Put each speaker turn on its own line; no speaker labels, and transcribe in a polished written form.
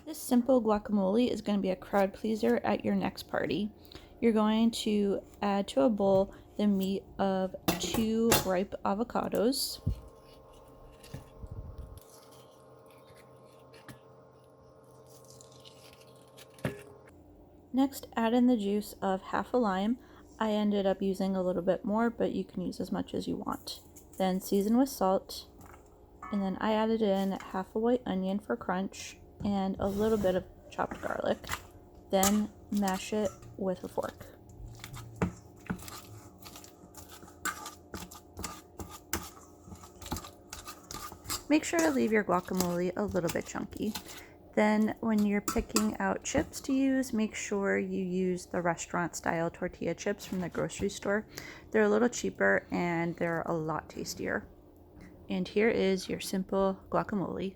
This simple guacamole is going to be a crowd pleaser at your next party. You're going to add to a bowl the meat of 2 ripe avocados. Next, add in the juice of half a lime. I ended up using a little bit more, but you can use as much as you want. Then season with salt, and then I added in half a white onion for crunch and a little bit of chopped garlic. Then mash it with a fork. Make sure to leave your guacamole a little bit chunky. Then when you're picking out chips to use, make sure you use the restaurant style tortilla chips from the grocery store. They're a little cheaper and they're a lot tastier. And here is your simple guacamole.